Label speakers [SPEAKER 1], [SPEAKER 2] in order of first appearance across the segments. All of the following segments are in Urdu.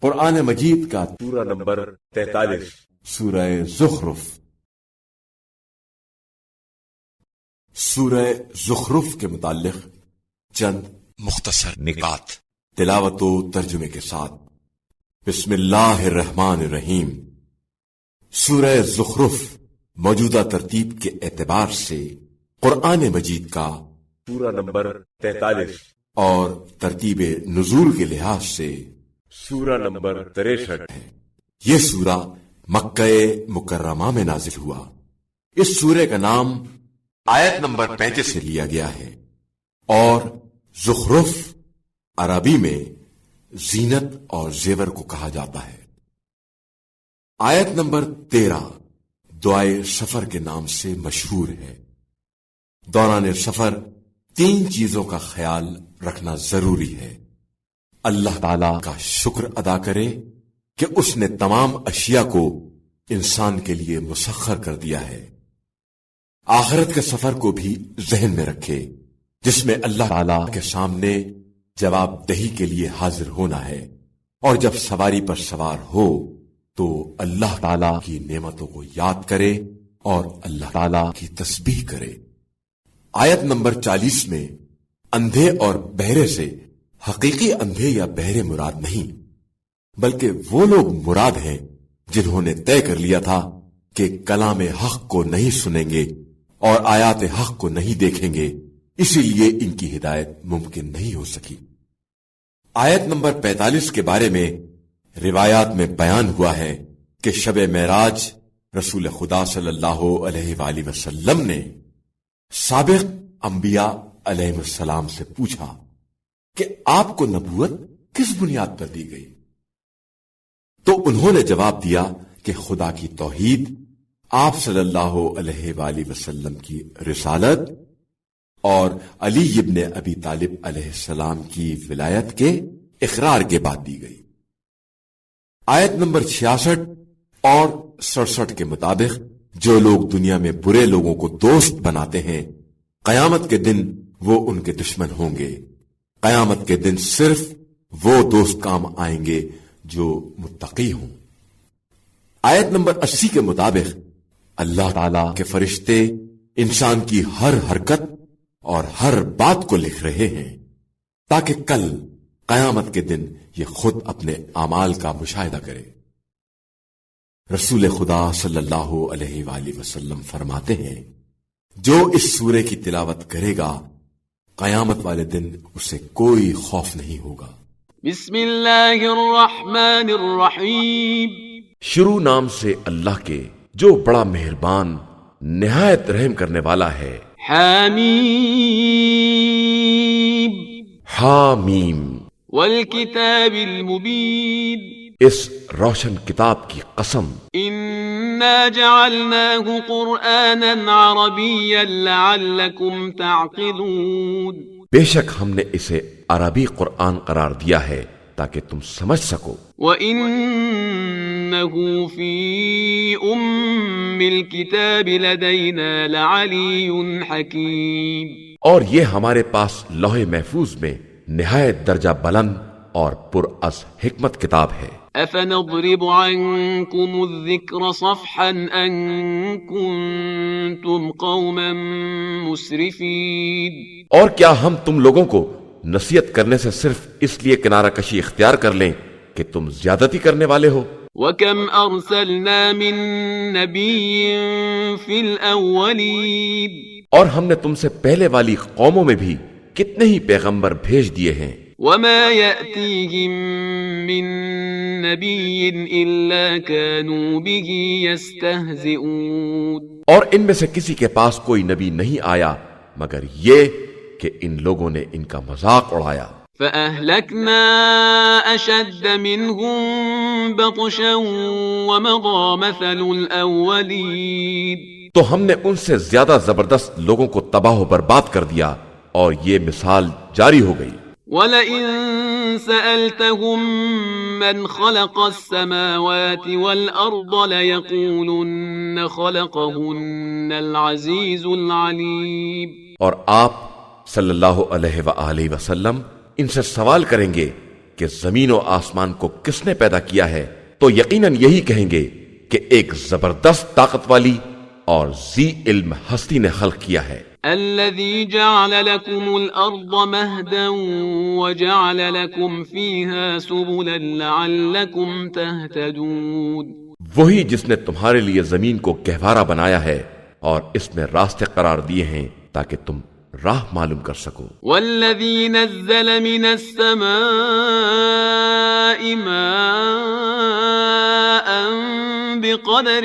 [SPEAKER 1] قرآن مجید کا
[SPEAKER 2] سورہ نمبر 43
[SPEAKER 1] سورہ زخرف۔ سورہ زخرف کے متعلق چند مختصر نکات تلاوت و ترجمے کے ساتھ۔ بسم اللہ الرحمن الرحیم۔ سورہ زخرف موجودہ ترتیب کے اعتبار سے قرآن مجید کا
[SPEAKER 2] سورہ نمبر 43
[SPEAKER 1] اور ترتیب نزول کے لحاظ سے
[SPEAKER 2] سورہ نمبر 63
[SPEAKER 1] ہے۔ یہ سورہ مکہ مکرمہ میں نازل ہوا۔ اس سورے کا نام آیت نمبر 35 سے لیا گیا ہے اور زخرف عربی میں زینت اور زیور کو کہا جاتا ہے۔ آیت نمبر 13 دعائے سفر کے نام سے مشہور ہے۔ دوران سفر 3 چیزوں کا خیال رکھنا ضروری ہے۔ اللہ تعالی کا شکر ادا کرے کہ اس نے تمام اشیاء کو انسان کے لیے مسخر کر دیا ہے۔ آخرت کے سفر کو بھی ذہن میں رکھے جس میں اللہ تعالی کے سامنے جواب دہی کے لیے حاضر ہونا ہے، اور جب سواری پر سوار ہو تو اللہ تعالی کی نعمتوں کو یاد کرے اور اللہ تعالی کی تسبیح کرے۔ آیت نمبر 40 میں اندھے اور بہرے سے حقیقی اندھے یا بہرے مراد نہیں، بلکہ وہ لوگ مراد ہیں جنہوں نے طے کر لیا تھا کہ کلام حق کو نہیں سنیں گے اور آیات حق کو نہیں دیکھیں گے، اسی لیے ان کی ہدایت ممکن نہیں ہو سکی۔ آیت نمبر 45 کے بارے میں روایات میں بیان ہوا ہے کہ شب معراج رسول خدا صلی اللہ علیہ وآلہ وسلم نے سابق انبیاء علیہ السلام سے پوچھا کہ آپ کو نبوت کس بنیاد پر دی گئی؟ تو انہوں نے جواب دیا کہ خدا کی توحید، آپ صلی اللہ علیہ وآلہ وسلم کی رسالت اور علی ابن ابی طالب علیہ السلام کی ولایت کے اقرار کے بعد دی گئی۔ آیت نمبر 66 اور 67 کے مطابق جو لوگ دنیا میں برے لوگوں کو دوست بناتے ہیں، قیامت کے دن وہ ان کے دشمن ہوں گے۔ قیامت کے دن صرف وہ دوست کام آئیں گے جو متقی ہوں۔ آیت نمبر 80 کے مطابق اللہ تعالی کے فرشتے انسان کی ہر حرکت اور ہر بات کو لکھ رہے ہیں تاکہ کل قیامت کے دن یہ خود اپنے اعمال کا مشاہدہ کرے۔ رسول خدا صلی اللہ علیہ وآلہ وسلم فرماتے ہیں، جو اس سورے کی تلاوت کرے گا قیامت والے دن اسے کوئی خوف نہیں ہوگا۔
[SPEAKER 3] بسم اللہ الرحمن الرحیم۔
[SPEAKER 4] شروع نام سے اللہ کے جو بڑا مہربان نہایت رحم کرنے والا ہے۔
[SPEAKER 3] حامیم۔
[SPEAKER 4] حامیم۔
[SPEAKER 3] والکتاب المبین۔
[SPEAKER 4] اس روشن کتاب کی قسم۔
[SPEAKER 3] انا جعلناہ قرآنا عربیا لعلکم تعقلون۔
[SPEAKER 4] بے شک ہم نے اسے عربی قرآن قرار دیا ہے تاکہ تم سمجھ سکو۔
[SPEAKER 3] وَإِنَّهُ فِي أُمِّ الْكِتَابِ لَدَيْنَا لَعَلِيٌّ حَكِيمٌ۔
[SPEAKER 4] اور یہ ہمارے پاس لوح محفوظ میں نہایت درجہ بلند اور پر از حکمت کتاب ہے۔
[SPEAKER 3] أَفَنَضْرِبُ عَنْكُمُ الذِّكْرَ صَفْحًا أَن كُنتُمْ قَوْمًا مُسْرِفِينَ۔
[SPEAKER 4] اور کیا ہم تم لوگوں کو نصیحت کرنے سے صرف اس لیے کنارہ کشی اختیار کر لیں کہ تم زیادتی کرنے والے ہو؟
[SPEAKER 3] وَكَمْ أَرْسَلْنَا مِن نَبِيٍّ فِي الْأَوَّلِينَ۔
[SPEAKER 4] اور ہم نے تم سے پہلے والی قوموں میں بھی کتنے ہی پیغمبر بھیج دیے ہیں۔
[SPEAKER 3] وَمَا يَأْتِيهِم مِّن نَبِيٍّ إِلَّا كَانُوا بِهِ يَسْتَهْزِئُونَ۔
[SPEAKER 4] اور ان میں سے کسی کے پاس کوئی نبی نہیں آیا مگر یہ کہ ان لوگوں نے ان کا مذاق اڑایا۔
[SPEAKER 3] فَأَهْلَكْنَا أَشَدَّ مِنْهُمْ بَطْشًا وَمَضَى مَثَلُ الْأَوَّلِينَ۔
[SPEAKER 4] تو ہم نے ان سے زیادہ زبردست لوگوں کو تباہ و برباد کر دیا اور یہ مثال جاری ہو گئی۔
[SPEAKER 3] وَلَئِن سَأَلْتَهُم مَّنْ خَلَقَ السَّمَاوَاتِ وَالْأَرْضَ لَيَقُولُنَّ خَلَقَهُنَّ الْعَزِيزُ الْعَلِيمُ۔
[SPEAKER 4] اور آپ صلی اللہ علیہ وآلہ وسلم ان سے سوال کریں گے کہ زمین و آسمان کو کس نے پیدا کیا ہے تو یقیناً یہی کہیں گے کہ ایک زبردست طاقت والی اور ذی علم ہستی نے خلق کیا ہے۔
[SPEAKER 3] الذي جعل لكم الأرض مهدا وجعل لكم فيها سبلا لعلكم تهتدون،
[SPEAKER 4] وہی جس نے تمہارے لیے زمین کو گہوارہ بنایا ہے اور اس میں راستے قرار دیے ہیں تاکہ تم راہ معلوم کر سکو۔
[SPEAKER 3] والذي نزل من السماء ماء بقدر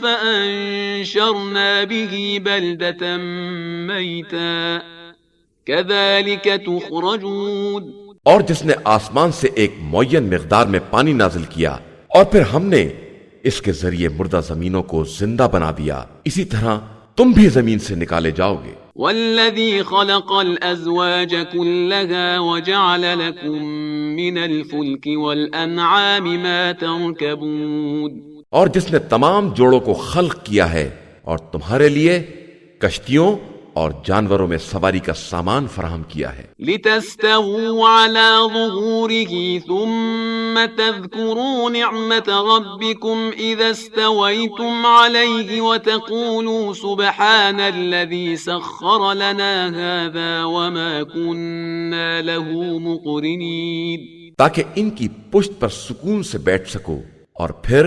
[SPEAKER 3] فأنشرنا به بلدة ميتا كذلك تخرجون،
[SPEAKER 4] اور جس نے آسمان سے ایک معین مقدار میں پانی نازل کیا اور پھر ہم نے اس کے ذریعے مردہ زمینوں کو زندہ بنا دیا، اسی طرح تم بھی زمین سے نکالے جاؤ گے۔
[SPEAKER 3] والذي خلق الأزواج كلها وجعل لكم من الفلك والأنعام ما تركبون،
[SPEAKER 4] اور جس نے تمام جوڑوں کو خلق کیا ہے اور تمہارے لیے کشتیوں اور جانوروں میں سواری کا سامان فراہم کیا ہے۔
[SPEAKER 3] لتستووا على ظهوره ثم تذكروا نعمة ربكم إذا استويتم عليه وتقولوا سبحان الذي سخر لنا هذا وما كنا له مقرنين،
[SPEAKER 4] تاکہ ان کی پشت پر سکون سے بیٹھ سکو، اور پھر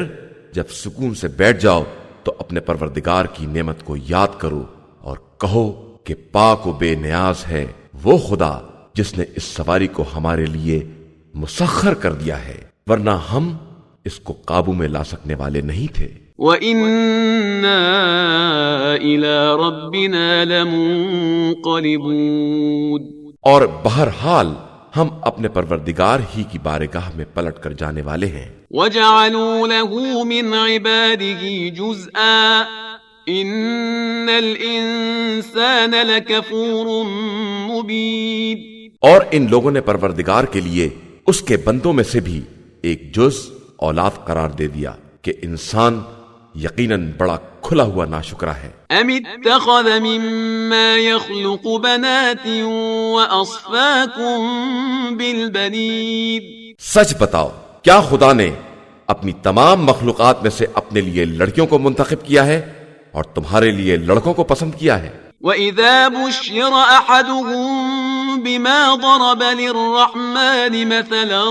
[SPEAKER 4] جب سکون سے بیٹھ جاؤ تو اپنے پروردگار کی نعمت کو یاد کرو اور کہو کہ پاک و بے نیاز ہے وہ خدا جس نے اس سواری کو ہمارے لیے مسخر کر دیا ہے، ورنہ ہم اس کو قابو میں لا سکنے والے نہیں تھے۔
[SPEAKER 3] وَإِنَّا إِلَى رَبِّنَا لَمُنقَلِبُونَ،
[SPEAKER 4] اور بہرحال ہم اپنے پروردگار ہی کی بارگاہ میں پلٹ کر جانے والے ہیں۔
[SPEAKER 3] وَجَعَلُوا لَهُ مِنْ عِبَادِهِ جُزْءًا إِنَّ الْإِنسَانَ لَكَفُورٌ مُبِينٌ،
[SPEAKER 4] اور ان لوگوں نے پروردگار کے لیے اس کے بندوں میں سے بھی ایک جز اولاد قرار دے دیا کہ انسان یقیناً بڑا کھلا ہوا ناشکرا ہے۔
[SPEAKER 3] أَمِ اتَّخَذَ مِمَّا يَخْلُقُ بَنَاتٍ وَأَصْفَاكُمْ بِالْبَنِينَ،
[SPEAKER 4] سچ بتاؤ، کیا خدا نے اپنی تمام مخلوقات میں سے اپنے لیے لڑکیوں کو منتخب کیا ہے اور تمہارے لیے لڑکوں کو پسند کیا ہے؟
[SPEAKER 3] وَإِذَا بُشِّرَ أَحَدُهُم بِمَا ضَرَبَ لِلرَّحْمَنِ مَثَلًا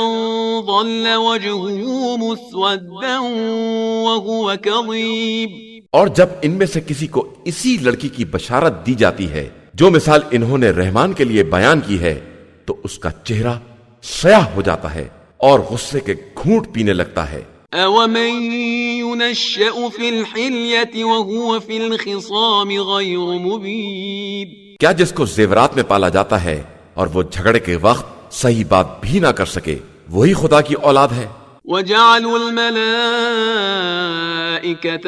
[SPEAKER 3] ظَلَّ وَجْهُهُ مُسْوَدًّا وَهُوَ كَظِيمٌ،
[SPEAKER 4] اور جب ان میں سے کسی کو اسی لڑکی کی بشارت دی جاتی ہے جو مثال انہوں نے رحمان کے لیے بیان کی ہے تو اس کا چہرہ سیاہ ہو جاتا ہے اور غصے کے گھونٹ پینے لگتا ہے۔
[SPEAKER 3] أَوَمَن يُنَشَّأُ فِي الْحِلْيَةِ وَهُوَ فِي الْخِصَامِ غَيْرُ مُبِينٍ، کیا
[SPEAKER 4] جس کو زیورات میں پالا جاتا ہے اور وہ جھگڑے کے وقت صحیح بات بھی نہ کر سکے وہی خدا کی اولاد ہے؟
[SPEAKER 3] وَجَعَلُوا الْمَلَائِكَةَ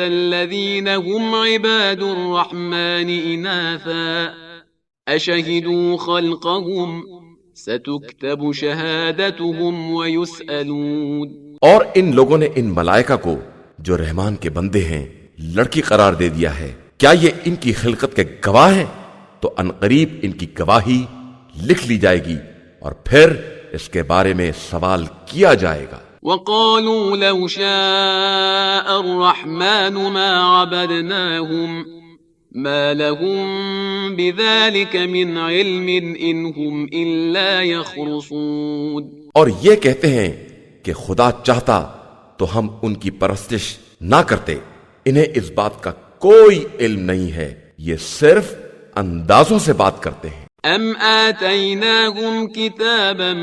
[SPEAKER 3] الَّذِينَ هُمْ عِبَادُ الرَّحْمَنِ إِنَاثًا أَشَهِدُوا خَلْقَهُمْ سَتُكْتَبُ شَهَادَتُهُمْ وَيُسْأَلُونَ،
[SPEAKER 4] اور ان لوگوں نے ان ملائکہ کو جو رحمان کے بندے ہیں لڑکی قرار دے دیا ہے، کیا یہ ان کی خلقت کے گواہ ہیں؟ تو عنقریب ان کی گواہی لکھ لی جائے گی اور پھر اس کے بارے میں سوال کیا جائے گا۔
[SPEAKER 3] وَقَالُوا لَوْ شَاءَ الرَّحْمَنُ مَا عَبَدْنَاهُمْ مَا لَهُمْ بِذَلِكَ مِنْ عِلْمٍ إِنْ هُمْ إِلَّا يَخْرُصُونَ،
[SPEAKER 4] اور یہ کہتے ہیں کہ خدا چاہتا تو ہم ان کی پرستش نہ کرتے، انہیں اس بات کا کوئی علم نہیں ہے، یہ صرف اندازوں سے بات کرتے ہیں۔
[SPEAKER 3] أَمْ آتَيْنَاهُمْ كِتَابًا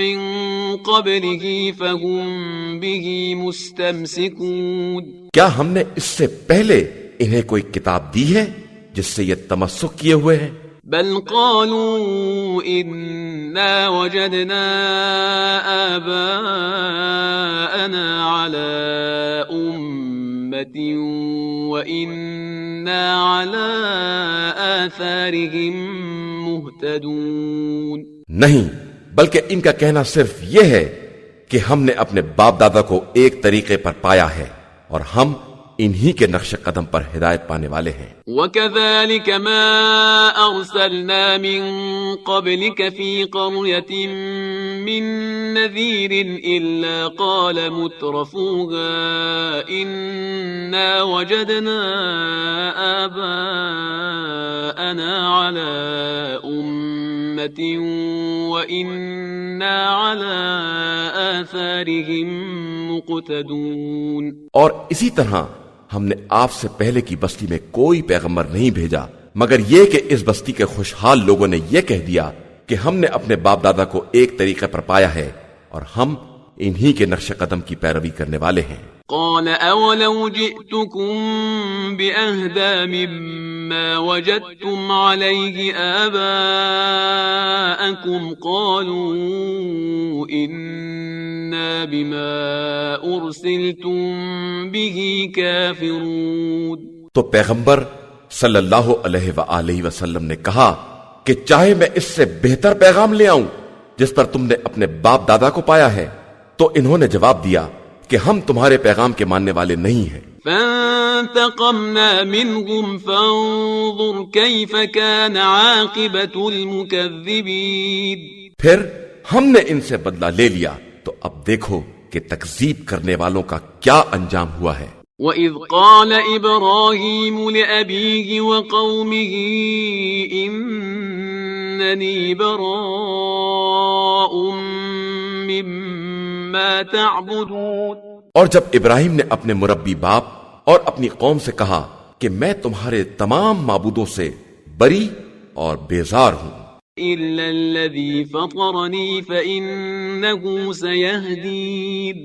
[SPEAKER 3] مِّن قَبْلِهِ فَهُمْ بِهِ مُسْتَمْسِكُونَ،
[SPEAKER 4] کیا ہم نے اس سے پہلے انہیں کوئی کتاب دی ہے جس سے یہ تمسک کیے ہوئے ہیں؟
[SPEAKER 3] بل قالوا إِنَّا وَجَدْنَا آبَاءَنَا عَلَى أُمَّةٍ وَإِنَّا عَلَى آثَارِهِمْ مُهْتَدُونَ،
[SPEAKER 4] نہیں، بلکہ ان کا کہنا صرف یہ ہے کہ ہم نے اپنے باپ دادا کو ایک طریقے پر پایا ہے اور ہم انہی کے نقش قدم پر ہدایت پانے والے ہیں۔
[SPEAKER 3] وَكَذَلِكَ مَا أَرْسَلْنَا مِن قَبْلِكَ فِي قَرْيَةٍ مِّن نَّذِيرٍ إِلَّا قَالَ مُتْرَفُوهَا إِنَّا وَجَدْنَا آبَاءَنَا عَلَىٰ أُمَّةٍ وَإِنَّا عَلَىٰ آثَارِهِم مُقْتَدُونَ۔
[SPEAKER 4] اور اسی طرح ہم نے آپ سے پہلے کی بستی میں کوئی پیغمبر نہیں بھیجا مگر یہ کہ اس بستی کے خوشحال لوگوں نے یہ کہہ دیا کہ ہم نے اپنے باپ دادا کو ایک طریقے پر پایا ہے اور ہم انہی کے نقش قدم کی پیروی کرنے والے ہیں۔
[SPEAKER 3] قال اولو جئتكم بأهدى مما وجدتم عليه آباءكم قالوا إنا بما أرسلتم به كافرون۔
[SPEAKER 4] تو پیغمبر صلی اللہ علیہ وآلہ وسلم نے کہا کہ چاہے میں اس سے بہتر پیغام لے آؤں جس پر تم نے اپنے باپ دادا کو پایا ہے، تو انہوں نے جواب دیا کہ ہم تمہارے پیغام کے ماننے والے نہیں ہیں۔
[SPEAKER 3] فانتقمنا منهم فانظر كيف كان عاقبة المكذبين۔
[SPEAKER 4] پھر ہم نے ان سے بدلہ لے لیا تو اب دیکھو کہ تکذیب کرنے والوں کا کیا انجام ہوا ہے۔
[SPEAKER 3] وَإِذْ قَالَ إِبْرَاهِيمُ لِأَبِيهِ وَقَوْمِهِ إِنَّنِي بَرَاءٌ مِّمَّا تَعْبُدُونَ۔
[SPEAKER 4] اور جب ابراہیم نے اپنے مربی باپ اور اپنی قوم سے کہا کہ میں تمہارے تمام معبودوں سے بری اور بیزار ہوں
[SPEAKER 3] إِلَّا الَّذِي فَطَرَنِي فَإِنَّهُ سَيَهْدِينِ،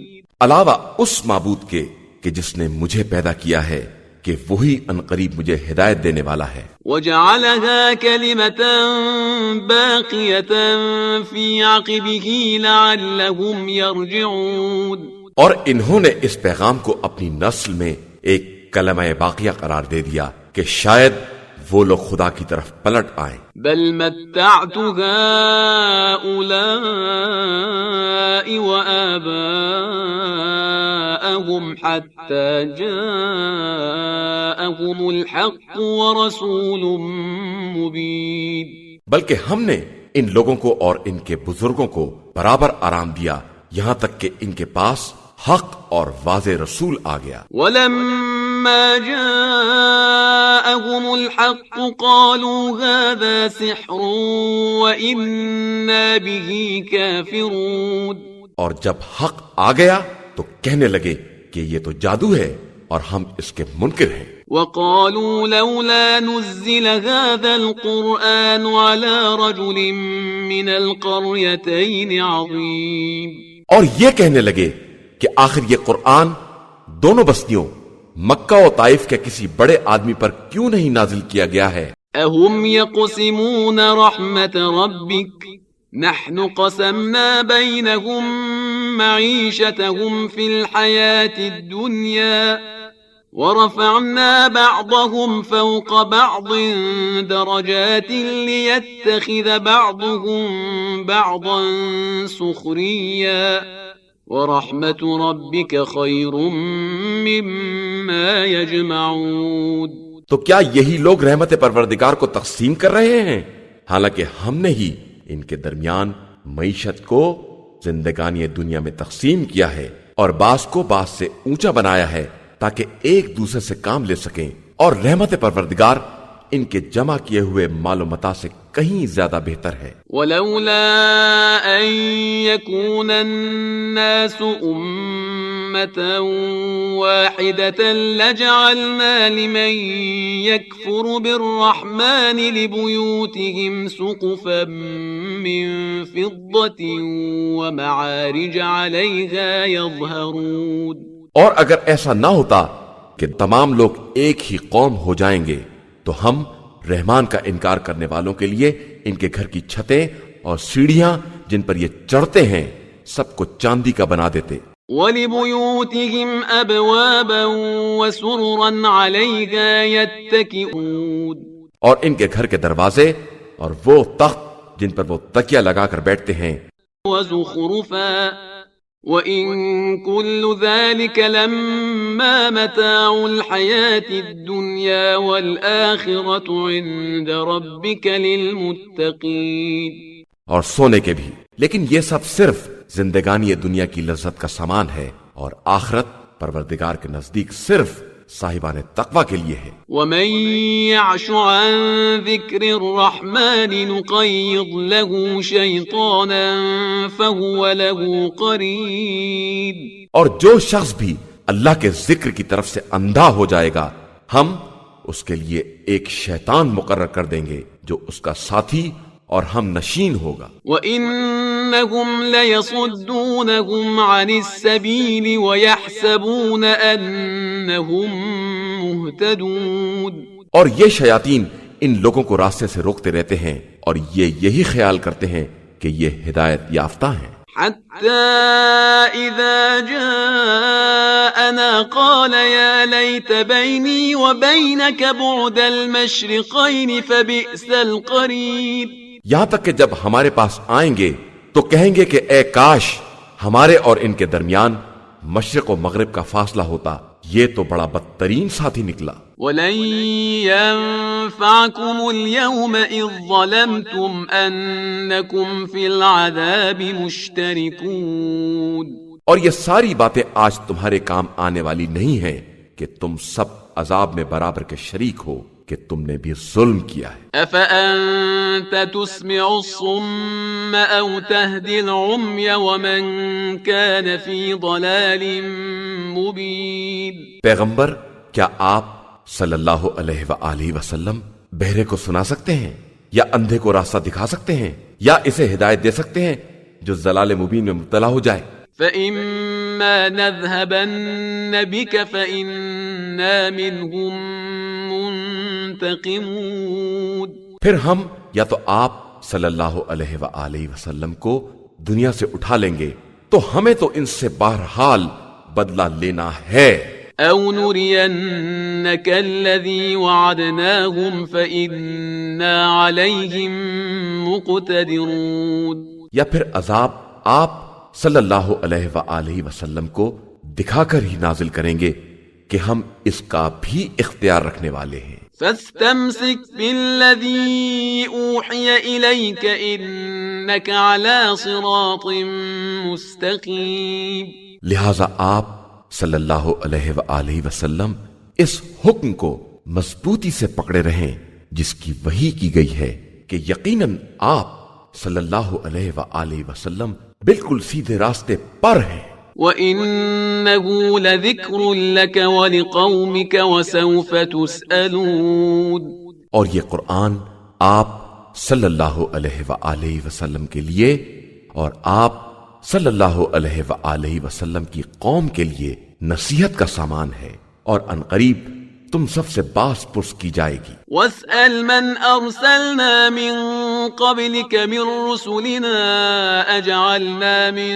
[SPEAKER 4] علاوہ اس معبود کے کہ جس نے مجھے پیدا کیا ہے کہ وہی عنقریب مجھے ہدایت دینے والا ہے۔
[SPEAKER 3] وَجَعَلَهَا كَلِمَةً بَاقِيَةً فِي عَقِبِهِ لَعَلَّهُمْ يَرْجِعُونَ،
[SPEAKER 4] اور انہوں نے اس پیغام کو اپنی نسل میں ایک کلمہ باقیہ قرار دے دیا کہ شاید وہ لوگ خدا کی طرف پلٹ آئیں۔
[SPEAKER 3] بل متعت هؤلاء وآباءهم حتى جاءهم الحق ورسول مبين،
[SPEAKER 4] بلکہ ہم نے ان لوگوں کو اور ان کے بزرگوں کو برابر آرام دیا یہاں تک کہ ان کے پاس حق اور واضح رسول آ گیا۔
[SPEAKER 3] ولما جاءهم الحق قالوا هذا سحر وإنا به كافرون،
[SPEAKER 4] اور جب حق آ گیا تو کہنے لگے کہ یہ تو جادو ہے اور ہم اس کے منکر ہیں۔
[SPEAKER 3] وقالوا لولا نزل هذا القرآن على رجل من القريتين عظيم،
[SPEAKER 4] اور یہ کہنے لگے کہ آخر یہ قرآن دونوں بستیوں مکہ و طائف کے کسی بڑے آدمی پر کیوں نہیں نازل کیا گیا ہے؟
[SPEAKER 3] اهم يقسمون رحمت ربك نحن قسمنا بينهم معيشتهم في الحياة الدنيا ورفعنا بعضهم فوق بعض درجات ليتخذ بعضهم بعضا سخريا ورحمت ربك خير مما يجمعون۔
[SPEAKER 4] تو کیا یہی لوگ رحمت پروردگار کو تقسیم کر رہے ہیں، حالانکہ ہم نے ہی ان کے درمیان معیشت کو زندگانی دنیا میں تقسیم کیا ہے اور بعض کو بعض سے اونچا بنایا ہے تاکہ ایک دوسرے سے کام لے سکیں، اور رحمت پروردگار ان کے جمع کیے ہوئے مال و متاع سے کہیں زیادہ بہتر ہے۔
[SPEAKER 3] ولولا ان يكون الناس أمة واحدة لجعلنا لمن يكفر بالرحمن لبيوتهم سقفا من فضة ومعارج عليها يظهرون،
[SPEAKER 4] اور اگر ایسا نہ ہوتا کہ تمام لوگ ایک ہی قوم ہو جائیں گے تو ہم رحمان کا انکار کرنے والوں کے لیے ان کے گھر کی چھتیں اور سیڑھیاں جن پر یہ چڑھتے ہیں سب کو چاندی کا بنا دیتے۔
[SPEAKER 3] وَلِبُيُوتِهِمْ أَبْوَابًا وَسُرُرًا عَلَيْهَا يَتَّكِئُونَ،
[SPEAKER 4] اور ان کے گھر کے دروازے اور وہ تخت جن پر وہ تکیہ لگا کر بیٹھتے ہیں۔
[SPEAKER 3] وَزُخْرُفًا وَإِن كُلُّ ذَلِكَ لَمَّا مَتَاعُ الْحَيَاةِ الدُّنْيَا وَالْآخِرَةُ عِندَ رَبِّكَ لِلْمُتَّقِينَ،
[SPEAKER 4] اور سونے کے بھی، لیکن یہ سب صرف زندگانی دنیا کی لذت کا سامان ہے، اور آخرت پروردگار کے نزدیک صرف صاحبان تقوی کے لیے ہے۔
[SPEAKER 3] وَمَن يَعْشُ عَن ذِكْرِ الرَّحْمَنِ نُقَيِّضْ لَهُ شَيْطَانًا فَهُوَ لَهُ قَرِينٌ،
[SPEAKER 4] اور جو شخص بھی اللہ کے ذکر کی طرف سے اندھا ہو جائے گا، ہم اس کے لیے ایک شیطان مقرر کر دیں گے جو اس کا ساتھی اور ہم نشین ہوگا۔
[SPEAKER 3] وَإِنَّهُمْ لَيَصُدُّونَهُمْ عَنِ السَّبِيلِ وَيَحْسَبُونَ أَنَّهُمْ مُهْتَدُونَ،
[SPEAKER 4] اور یہ شیاطین ان لوگوں کو راستے سے روکتے رہتے ہیں اور یہ یہی خیال کرتے ہیں کہ یہ ہدایت یافتہ ہیں،
[SPEAKER 3] حَتَّى إِذَا جَاءَنَا قَالَ يَا لَيْتَ بَيْنِي وَبَيْنَكَ بُعْدَ الْمَشْرِقَيْنِ فَبِئْسَ الْقَرِينُ،
[SPEAKER 4] یہاں تک کہ جب ہمارے پاس آئیں گے تو کہیں گے کہ اے کاش ہمارے اور ان کے درمیان مشرق و مغرب کا فاصلہ ہوتا، یہ تو بڑا بدترین ساتھی نکلا۔
[SPEAKER 3] وَلَن يَنفَعَكُمُ الْيَوْمَ إِذ ظَّلَمْتُمْ أَنَّكُمْ فِي الْعَذَابِ مُشْتَرِكُونَ،
[SPEAKER 4] اور یہ ساری باتیں آج تمہارے کام آنے والی نہیں ہیں کہ تم سب عذاب میں برابر کے شریک ہو کہ تم نے بھی ظلم کیا ہے۔
[SPEAKER 3] أَفَأَنْتَ تُسْمِعُ الصُّمَّ أَوْ تَهْدِي الْعُمْيَ وَمَنْ كَانَ فِي ضَلَالٍ مُبِينٍ،
[SPEAKER 4] پیغمبر، کیا آپ صلی اللہ علیہ وآلہ وسلم بہرے کو سنا سکتے ہیں، یا اندھے کو راستہ دکھا سکتے ہیں، یا اسے ہدایت دے سکتے ہیں جو ضلال مبین میں مبتلا ہو جائے؟
[SPEAKER 3] فَإِمَّا نَذْهَبَنَّ بِكَ فَإِنَّا مِنْهُمْ منتقمون،
[SPEAKER 4] پھر ہم یا تو آپ صلی اللہ علیہ وآلہ وسلم کو دنیا سے اٹھا لیں گے تو ہمیں تو ان سے بہرحال بدلہ لینا ہے،
[SPEAKER 3] أَوْ نُرِيَنَّكَ الَّذِي وَعَدْنَاهُمْ فَإِنَّا عَلَيْهِمْ مُقْتَدِرُونَ،
[SPEAKER 4] یا پھر عذاب آپ صلی اللہ علیہ وآلہ وسلم کو دکھا کر ہی نازل کریں گے کہ ہم اس کا بھی اختیار رکھنے والے ہیں۔
[SPEAKER 3] فَاسْتَمْسِكْ بِالَّذِي أُوحِيَ إِلَيْكَ إِنَّكَ عَلَى صِرَاطٍ مُسْتَقِيمٍ،
[SPEAKER 4] لہذا آپ صلی اللہ علیہ وآلہ وسلم اس حکم کو مضبوطی سے پکڑے رہیں جس کی وحی کی گئی ہے کہ یقیناً آپ صلی اللہ علیہ وآلہ وسلم بالکل سیدھے راستے پر ہیں۔
[SPEAKER 3] وَإِنَّهُ لَذِكْرٌ لَكَ وَلِقَوْمِكَ وَسَوْفَ تُسْأَلُونَ،
[SPEAKER 4] اور یہ قرآن آپ صلی اللہ علیہ وآلہ وسلم کے لیے اور آپ صلی اللہ علیہ وآلہ وسلم کی قوم کے لیے نصیحت کا سامان ہے، اور عنقریب تم سب سے باز پرس کی جائے گی۔
[SPEAKER 3] وَاسْأَلْ مَنْ أَرْسَلْنَا مِن قَبْلِكَ مِن رُّسُلِنَا أَجْعَلْنَا مِن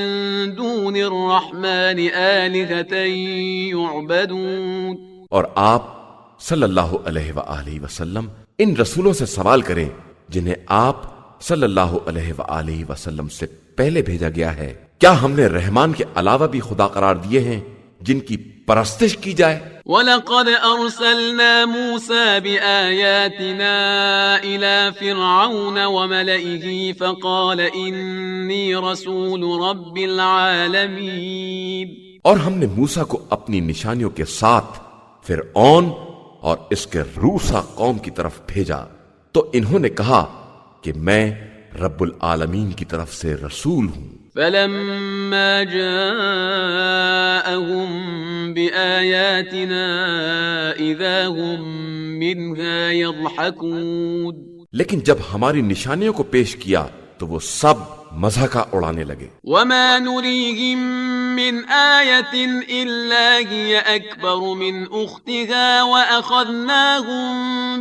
[SPEAKER 3] دُونِ الرَّحْمَنِ آلِهَةً يُعْبَدُونَ،
[SPEAKER 4] اور آپ صلی اللہ علیہ وآلہ وسلم ان رسولوں سے سوال کریں جنہیں آپ صلی اللہ علیہ وآلہ وسلم سے پہلے بھیجا گیا ہے، کیا ہم نے رحمان کے علاوہ بھی خدا قرار دیے ہیں جن کی پرستش کی جائے؟
[SPEAKER 3] وَلَقَدْ أَرْسَلْنَا مُوسَى بِآيَاتِنَا إِلَى فِرْعَوْنَ وَمَلَئِهِ فَقَالَ إِنِّي رَسُولُ رَبِّ الْعَالَمِينَ،
[SPEAKER 4] اور ہم نے موسیٰ کو اپنی نشانیوں کے ساتھ فرعون اور اس کے روسا قوم کی طرف بھیجا تو انہوں نے کہا کہ میں رب العالمین کی طرف سے رسول ہوں۔
[SPEAKER 3] فَلَمَّا جَاءَهُم بِآيَاتِنَا إِذَا هُم مِّنْهَا يَضْحَكُونَ،
[SPEAKER 4] لیکن جب ہماری نشانیوں کو پیش کیا تو وہ سب مضحکہ اڑانے لگے۔
[SPEAKER 3] وَمَا نُرِيهِم مِّنْ آيَةٍ إِلَّا هِيَ أَكْبَرُ مِنْ أُخْتِهَا وَأَخَذْنَاهُم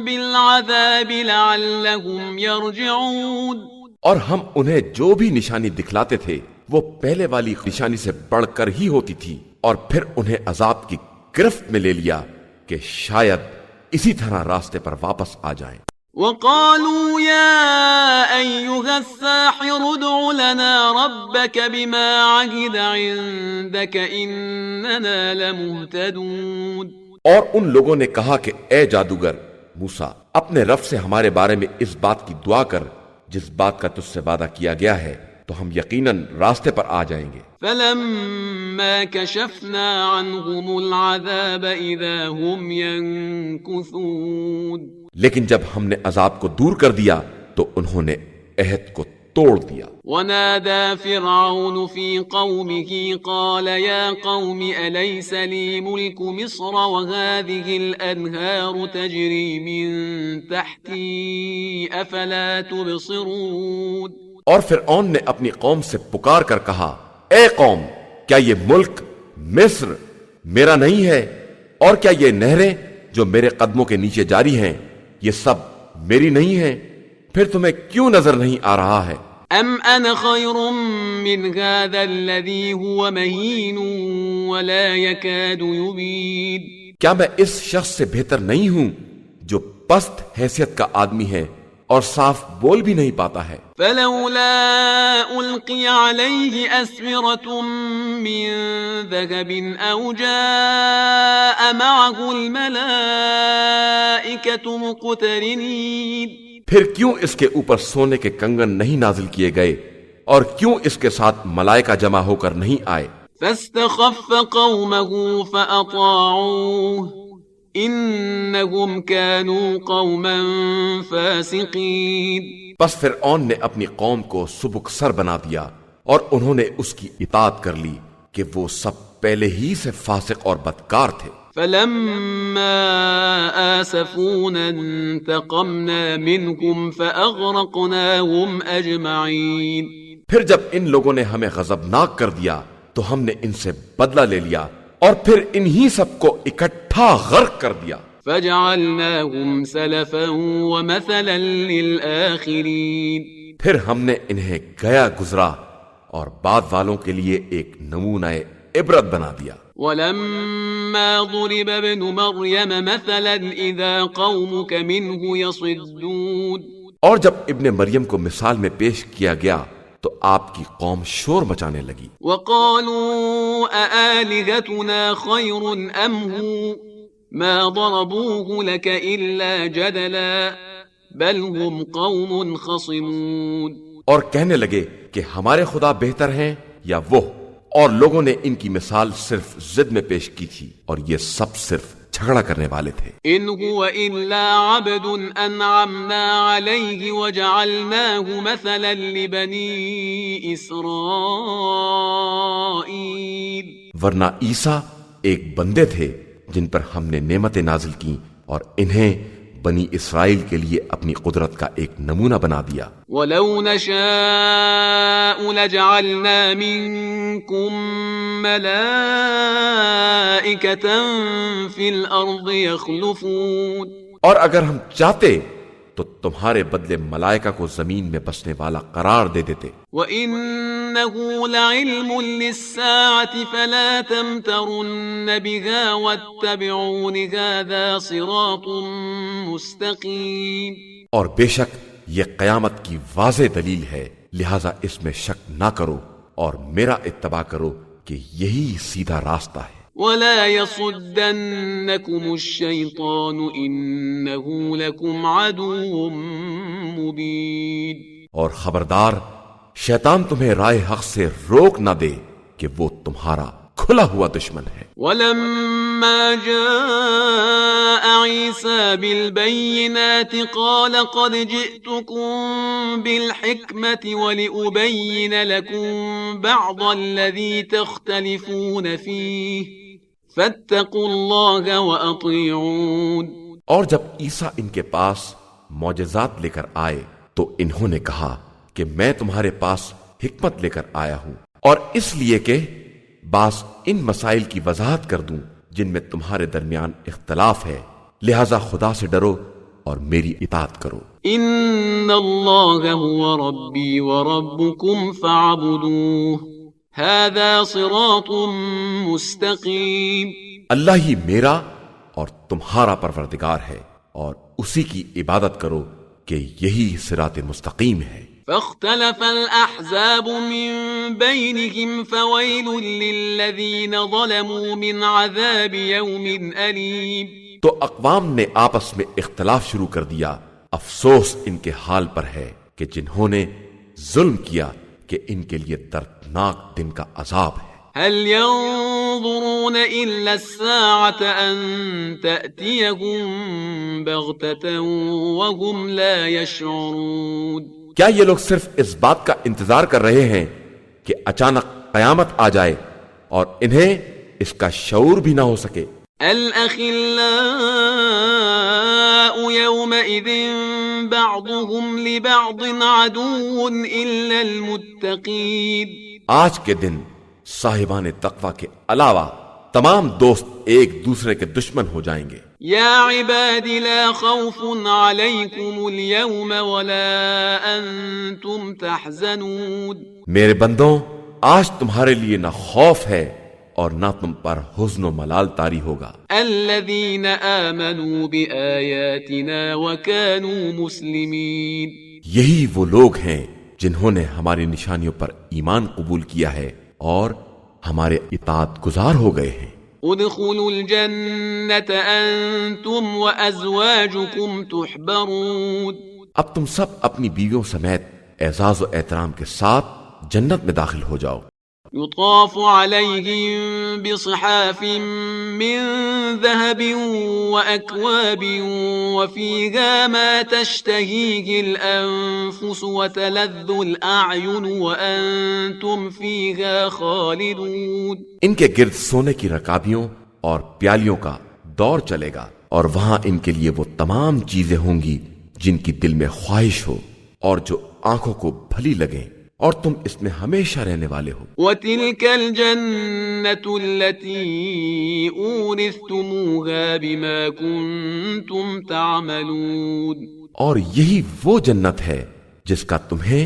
[SPEAKER 3] بِالْعَذَابِ لَعَلَّهُمْ يَرْجِعُونَ،
[SPEAKER 4] اور ہم انہیں جو بھی نشانی دکھلاتے تھے وہ پہلے والی نشانی سے بڑھ کر ہی ہوتی تھی، اور پھر انہیں عذاب کی گرفت میں لے لیا کہ شاید اسی طرح راستے پر واپس آ جائیں۔
[SPEAKER 3] وَقَالُوا يَا أَيُّهَا الساحر ادع لنا ربك بما عهد عندك إننا لمهتدون.
[SPEAKER 4] اور ان لوگوں نے کہا کہ اے جادوگر موسیٰ، اپنے رب سے ہمارے بارے میں اس بات کی دعا کر جس بات کا تجھ سے وعدہ کیا گیا ہے، تو ہم یقیناً راستے پر آ جائیں گے.
[SPEAKER 3] فلما كشفنا عنهم العذاب إذا هم ينكثون.
[SPEAKER 4] لیکن جب ہم نے عذاب کو دور کر دیا تو انہوں نے عہد کو توڑ دیا.
[SPEAKER 3] ونادى فرعون في قومه قال يا قوم أليس لي ملك مصر وهذه الأنهار تجري من تحتي أفلا تبصرون.
[SPEAKER 4] اور فرعون نے اپنی قوم سے پکار کر کہا، اے قوم، کیا یہ ملک مصر میرا نہیں ہے؟ اور کیا یہ نہریں جو میرے قدموں کے نیچے جاری ہیں یہ سب میری نہیں ہیں؟ پھر تمہیں کیوں نظر نہیں آ رہا ہے؟
[SPEAKER 3] ام انا خیر من هذا الذي هو مهین ولا يكاد يبید.
[SPEAKER 4] کیا میں اس شخص سے بہتر نہیں ہوں جو پست حیثیت کا آدمی ہے اور صاف بول بھی نہیں پاتا ہے؟
[SPEAKER 3] فلولا القی علیہ اسورة من ذهب او جاء معه الملائکة مقترنین.
[SPEAKER 4] پھر کیوں اس کے اوپر سونے کے کنگن نہیں نازل کیے گئے اور کیوں اس کے ساتھ ملائکہ جمع ہو کر نہیں آئے؟
[SPEAKER 3] فاستخف قومه فأطاعوه انهم كانوا قوما فاسقین.
[SPEAKER 4] پس فرعون نے اپنی قوم کو سبک سر بنا دیا اور انہوں نے اس کی اطاعت کر لی کہ وہ سب پہلے ہی سے فاسق اور بدکار تھے.
[SPEAKER 3] فلما آسفونا انتقمنا منهم فأغرقناهم أجمعين.
[SPEAKER 4] پھر جب ان لوگوں نے ہمیں غضبناک کر دیا تو ہم نے ان سے بدلہ لے لیا اور پھر انہی سب کو اکٹھا غرق کر دیا.
[SPEAKER 3] فجعلناهم سلفا ومثلا للآخرين.
[SPEAKER 4] پھر ہم نے انہیں گیا گزرا اور بعد والوں کے لیے ایک نمونہ عبرت بنا دیا.
[SPEAKER 3] ولما ضرب ابن مريم مثلا اذا قومك منه يصدون.
[SPEAKER 4] اور جب ابن مریم کو مثال میں پیش کیا گیا تو آپ کی قوم شور مچانے لگی.
[SPEAKER 3] وقالوا أآلهتنا خير أم هو ما ضربوه لك إلا جدلا بل هم قوم خصمون.
[SPEAKER 4] اور کہنے لگے کہ ہمارے خدا بہتر ہیں یا وہ، اور لوگوں نے ان کی مثال صرف ضد میں پیش کی تھی اور یہ سب صرف جھگڑا کرنے والے تھے.
[SPEAKER 3] ان هو الا عبد انعمنا عليه وجعلناه مثلا لبني اسرائيل.
[SPEAKER 4] ورنہ عیسیٰ ایک بندے تھے جن پر ہم نے نعمتیں نازل کی اور انہیں بنی اسرائیل کے لیے اپنی قدرت کا ایک نمونہ بنا دیا.
[SPEAKER 3] وَلَوْ نَشَاءُ لَجَعَلْنَا مِنْكُمْ مَلَائِكَةً فِي الْأَرْضِ يَخْلُفُونَ.
[SPEAKER 4] اور اگر ہم چاہتے تو تمہارے بدلے ملائکہ کو زمین میں بسنے والا قرار دے دیتے.
[SPEAKER 3] وَإِنَّهُ لَعِلْمٌ لِلسَّاعَةِ فَلَا تَمْتَرُنَّ بِهَا وَاتَّبِعُونِ هَذَا صِرَاطٌ مُسْتَقِيمٌ.
[SPEAKER 4] اور بے شک یہ قیامت کی واضح دلیل ہے، لہذا اس میں شک نہ کرو اور میرا اتباع کرو کہ یہی سیدھا راستہ ہے.
[SPEAKER 3] وَلَا يَصُدَّنَّكُمُ الشَّيْطَانُ إِنَّهُ لَكُمْ عَدُوٌّ مُبِينٌ.
[SPEAKER 4] اور خبردار شیطان تمہیں رائے حق سے روک نہ دے کہ وہ تمہارا کھلا ہوا دشمن ہے.
[SPEAKER 3] وَلَمَّا جَاءَ عِيسَى بِالْبَيِّنَاتِ قَالَ قَدْ جِئْتُكُمْ بِالْحِكْمَةِ وَلِأُبَيِّنَ لَكُمْ بَعْضَ الَّذِي تَخْتَلِفُونَ فِيهِ فَاتَّقُوا اللَّهَ وَأَطِيعُونِ.
[SPEAKER 4] اور جب عیسیٰ ان کے پاس معجزات لے کر آئے تو انہوں نے کہا کہ میں تمہارے پاس حکمت لے کر آیا ہوں اور اس لیے کہ بعض ان مسائل کی وضاحت کر دوں جن میں تمہارے درمیان اختلاف ہے، لہذا خدا سے ڈرو اور میری اطاعت کرو.
[SPEAKER 3] ان اللہ هو ربی وربکم فاعبدوه هذا صراط مستقیم.
[SPEAKER 4] اللہ ہی میرا اور تمہارا پروردگار ہے اور اسی کی عبادت کرو کہ یہی صراط مستقیم ہے.
[SPEAKER 3] فاختلف الأحزاب من بينهم فويل للذين ظلموا من عذاب يوم أليم.
[SPEAKER 4] تو اقوام نے آپس میں اختلاف شروع کر دیا. افسوس ان کے حال پر ہے کہ جنہوں نے ظلم کیا کہ ان کے لیے دردناک دن کا عذاب ہے.
[SPEAKER 3] هل ينظرون إلا الساعة أن تأتيهم بغتة وهم لا يشعرون.
[SPEAKER 4] کیا یہ لوگ صرف اس بات کا انتظار کر رہے ہیں کہ اچانک قیامت آ جائے اور انہیں اس کا شعور بھی نہ ہو سکے؟
[SPEAKER 3] الأخلاء يومئذ بعضهم لبعض عدو إلا المتقين.
[SPEAKER 4] آج کے دن صاحبان تقوی کے علاوہ تمام دوست ایک دوسرے کے دشمن ہو جائیں گے.
[SPEAKER 3] یا عباد لا خوف علیکم اليوم ولا انتم تحزنون.
[SPEAKER 4] میرے بندوں، آج تمہارے لیے نہ خوف ہے اور نہ تم پر حزن و ملال طاری ہوگا.
[SPEAKER 3] الذین آمنوا بآیاتنا وکانوا مسلمین.
[SPEAKER 4] یہی وہ لوگ ہیں جنہوں نے ہماری نشانیوں پر ایمان قبول کیا ہے اور ہمارے اطاعت گزار ہو گئے ہیں.
[SPEAKER 3] ادخلوا الجنة انتم وازواجكم تحبرون.
[SPEAKER 4] اب تم سب اپنی بیویوں سمیت اعزاز و احترام کے ساتھ جنت میں داخل ہو جاؤ.
[SPEAKER 3] يطاف عليهم بصحاف من ذهب وأكواب وفيها ما تشتهيه الأنفس وتلذ الأعين وأنتم فيها خالدون.
[SPEAKER 4] ان کے گرد سونے کی رکابیوں اور پیالیوں کا دور چلے گا اور وہاں ان کے لیے وہ تمام چیزیں ہوں گی جن کی دل میں خواہش ہو اور جو آنکھوں کو بھلی لگیں، اور تم اس میں ہمیشہ رہنے والے ہو.
[SPEAKER 3] وَتِلْكَ الْجَنَّةُ الَّتِي أُورِثْتُمُوهَا بِمَا كُنْتُمْ تَعْمَلُونَ.
[SPEAKER 4] اور یہی وہ جنت ہے جس کا تمہیں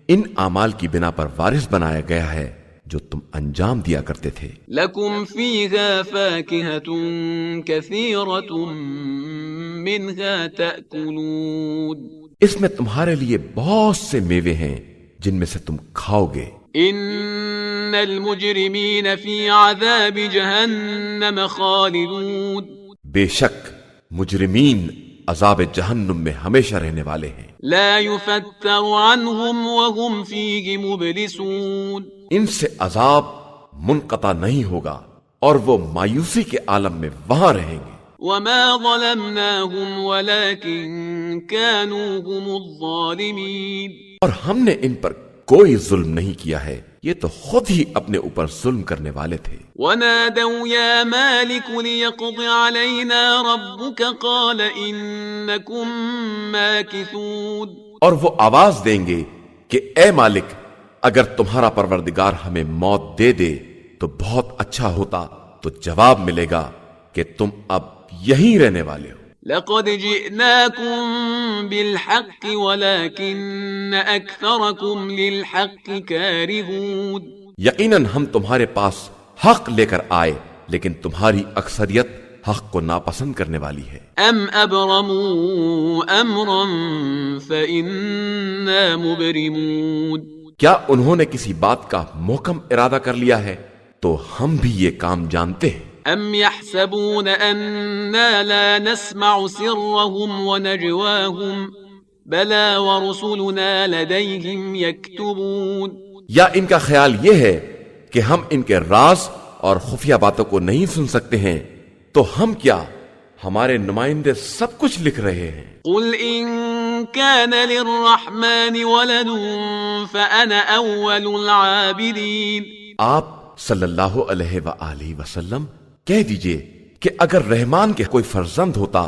[SPEAKER 4] ان اعمال کی بنا پر وارث بنایا گیا ہے جو تم انجام دیا کرتے تھے.
[SPEAKER 3] لَكُمْ فِيهَا فَاكِهَةٌ كَثِيرَةٌ مِّنْهَا تَأْكُلُونَ.
[SPEAKER 4] اس میں تمہارے لیے بہت سے میوے ہیں جن میں سے تم کھاؤ گے.
[SPEAKER 3] ان المجرمین فی عذاب جہنم خالدون.
[SPEAKER 4] بے شک مجرمین عذاب جہنم میں ہمیشہ رہنے والے ہیں.
[SPEAKER 3] لا یفتر عنہم وهم فیہ مبلسون.
[SPEAKER 4] ان سے عذاب منقطع نہیں ہوگا اور وہ مایوسی کے عالم میں وہاں رہیں گے.
[SPEAKER 3] وما ظلمناهم ولكن كانوا هم الظالمین.
[SPEAKER 4] اور ہم نے ان پر کوئی ظلم نہیں کیا ہے، یہ تو خود ہی اپنے اوپر ظلم کرنے والے تھے.
[SPEAKER 3] وَنَادَوْا يَا مَالِكُ لِيَقْضِ عَلَيْنَا رَبُّكَ قَالَ إِنَّكُمْ مَاكِثُونَ.
[SPEAKER 4] اور وہ آواز دیں گے کہ اے مالک، اگر تمہارا پروردگار ہمیں موت دے دے تو بہت اچھا ہوتا. تو جواب ملے گا کہ تم اب یہیں رہنے والے ہو.
[SPEAKER 3] لقد جئناكم بالحق ولكن أكثركم للحق كارهون.
[SPEAKER 4] یقیناً ہم تمہارے پاس حق لے کر آئے لیکن تمہاری اکثریت حق کو ناپسند کرنے والی ہے.
[SPEAKER 3] ام ابرموا امرا فإنا مبرمون.
[SPEAKER 4] کیا انہوں نے کسی بات کا محکم ارادہ کر لیا ہے تو ہم بھی یہ کام جانتے ہیں.
[SPEAKER 3] ام يحسبون أننا لا نسمع سرهم ونجواهم بلى ورسلنا لديهم يكتبون.
[SPEAKER 4] یا ان کا خیال یہ ہے کہ ہم ان کے راز اور خفیہ باتوں کو نہیں سن سکتے ہیں، تو ہم کیا، ہمارے نمائندے سب کچھ لکھ رہے ہیں.
[SPEAKER 3] قل إن كان للرحمن ولد فأنا أول العابدين.
[SPEAKER 4] آپ صلی اللہ علیہ وآلہ وسلم کہہ دیجئے کہ اگر رحمان کے کوئی فرزند ہوتا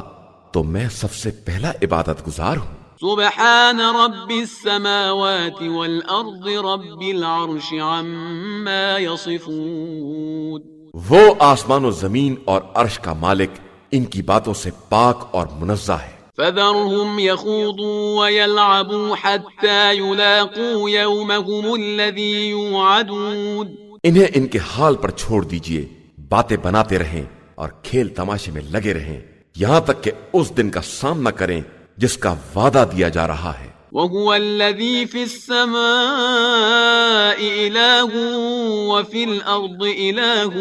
[SPEAKER 4] تو میں سب سے پہلا عبادت گزار ہوں.
[SPEAKER 3] سبحان رب السماوات والارض رب العرش عما يصفون.
[SPEAKER 4] وہ آسمان و زمین اور عرش کا مالک ان کی باتوں سے پاک اور منزہ ہے.
[SPEAKER 3] فذرهم يخوضوا ويلعبوا حتى يلاقوا يومهم الذي يوعدون.
[SPEAKER 4] انہیں ان کے حال پر چھوڑ دیجئے، باتیں بناتے رہیں اور کھیل تماشے میں لگے رہیں یہاں تک کہ اس دن کا سامنا کریں جس کا وعدہ دیا جا رہا ہے.
[SPEAKER 3] وهو الذي في السماء إله وفي الأرض إله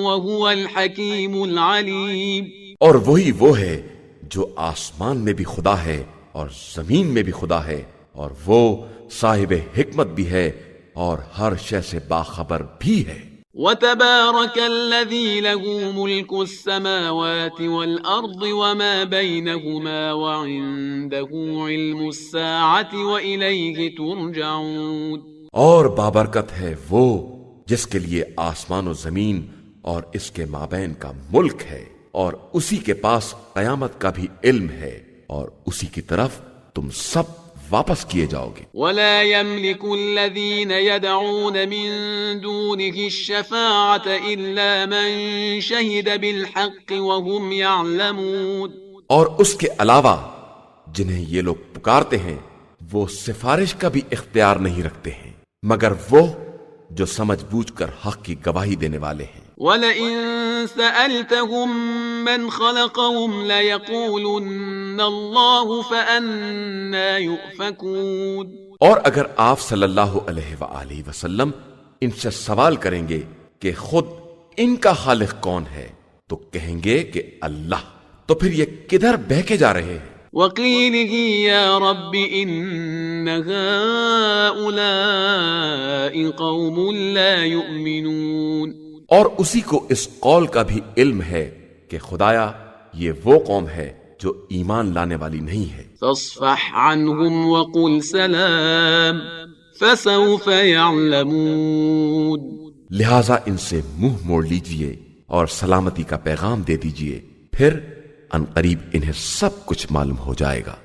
[SPEAKER 3] وهو الحكيم العليم.
[SPEAKER 4] اور وہی وہ ہے جو آسمان میں بھی خدا ہے اور زمین میں بھی خدا ہے، اور وہ صاحب حکمت بھی ہے اور ہر شے سے باخبر بھی ہے.
[SPEAKER 3] وتبارك الذي له ملك السماوات والأرض وما بينهما وعنده علم الساعة وإليه ترجعون.
[SPEAKER 4] اور بابرکت ہے وہ جس کے لیے آسمان و زمین اور اس کے مابین کا ملک ہے، اور اسی کے پاس قیامت کا بھی علم ہے، اور اسی کی طرف تم سب واپس کیے جاؤ گے.
[SPEAKER 3] ولا يملك الذين يدعون من دونه الشفاعة إلا من شهد بالحق وهم يعلمون.
[SPEAKER 4] اور اس کے علاوہ جنہیں یہ لوگ پکارتے ہیں وہ سفارش کا بھی اختیار نہیں رکھتے ہیں مگر وہ جو سمجھ بوجھ کر حق کی گواہی دینے والے ہیں.
[SPEAKER 3] وَلَئِن سَأَلْتَهُم مَّنْ خَلَقَهُمْ لَيَقُولُنَّ اللَّهُ فَأَنَّىٰ يُؤْفَكُونَ.
[SPEAKER 4] اور اگر آپ صلی اللہ علیہ وآلہ وسلم ان سے سوال کریں گے کہ خود ان کا خالق کون ہے تو کہیں گے کہ اللہ، تو پھر یہ کدھر بہہ کے جا رہے ہیں.
[SPEAKER 3] وَقِيلِهِ يَا رَبِّ إِنَّ هَٰؤُلَاءِ قَوْمٌ لَّا يُؤْمِنُونَ.
[SPEAKER 4] اور اسی کو اس قول کا بھی علم ہے کہ خدایا یہ وہ قوم ہے جو ایمان لانے والی نہیں ہے.
[SPEAKER 3] فاصفح عنهم وقل سلام فسوف يعلمون.
[SPEAKER 4] لہذا ان سے منہ موڑ لیجئے اور سلامتی کا پیغام دے دیجئے، پھر ان قریب انہیں سب کچھ معلوم ہو جائے گا.